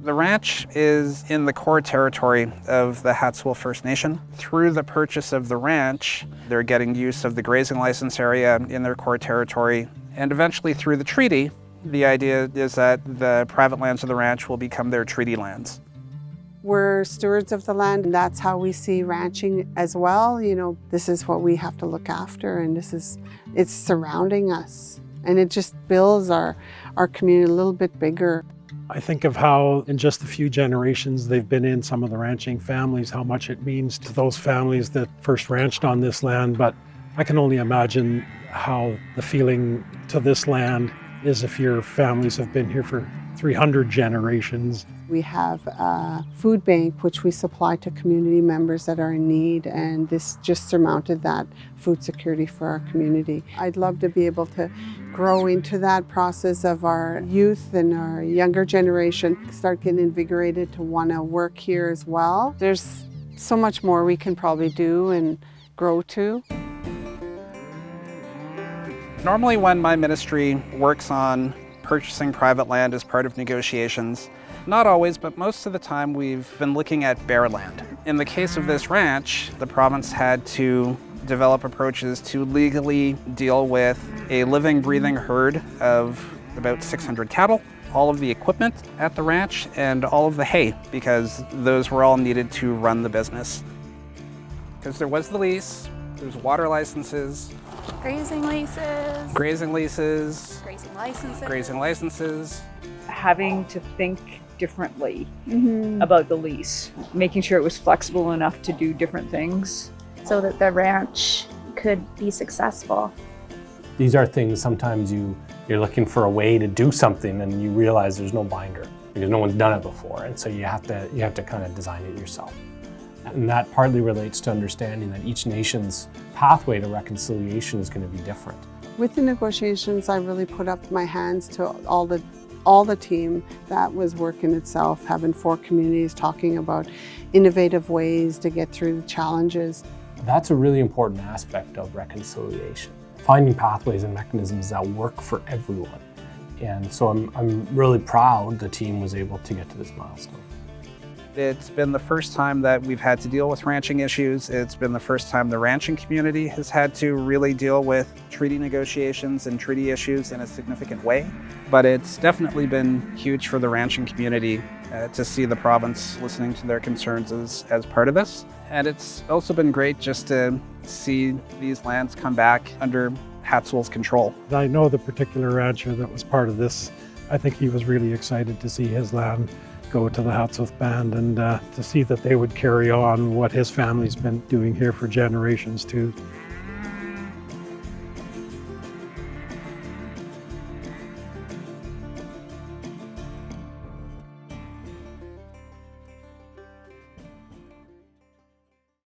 The ranch is in the core territory of the Xatśūll First Nation. Through the purchase of the ranch, they're getting use of the grazing license area in their core territory. And eventually through the treaty, the idea is that the private lands of the ranch will become their treaty lands. We're stewards of the land, and that's how we see ranching as well. You know, this is what we have to look after, and it's surrounding us. And it just builds our community a little bit bigger. I think of how in just a few generations they've been in some of the ranching families, how much it means to those families that first ranched on this land. But I can only imagine how the feeling to this land is if your families have been here for 300 generations. We have a food bank which we supply to community members that are in need, and this just surmounted that food security for our community. I'd love to be able to grow into that process of our youth and our younger generation, start getting invigorated to want to work here as well. There's so much more we can probably do and grow to. Normally when my ministry works on purchasing private land as part of negotiations, not always, but most of the time we've been looking at bare land. In the case of this ranch, the province had to develop approaches to legally deal with a living, breathing herd of about 600 cattle, all of the equipment at the ranch, and all of the hay, because those were all needed to run the business. Because there was the lease, there's water licenses, grazing leases, grazing leases, grazing licenses. grazing licenses. Having to think differently about the lease, making sure it was flexible enough to do different things. So that the ranch could be successul. These are things sometimes you're looking for a way to do something and you realize there's no binder because no one's done it before, and so you have to kind of design it yourself. And that partly relates to understanding that each nation's pathway to reconciliation is going to be different. With the negotiations, I really put up my hands to all the team that was working itself, having 4 communities talking about innovative ways to get through the challenges. That's a really important aspect of reconciliation, finding pathways and mechanisms that work for everyone. And so I'm really proud the team was able to get to this milestone. It's been the first time that we've had to deal with ranching issues. It's been the first time the ranching community has had to really deal with treaty negotiations and treaty issues in a significant way. But it's definitely been huge for the ranching community to see the province listening to their concerns as part of this. And it's also been great just to see these lands come back under Xatśūll's control. I know the particular rancher that was part of this. I think he was really excited to see his land go to the Xatśūll band and to see that they would carry on what his family's been doing here for generations too.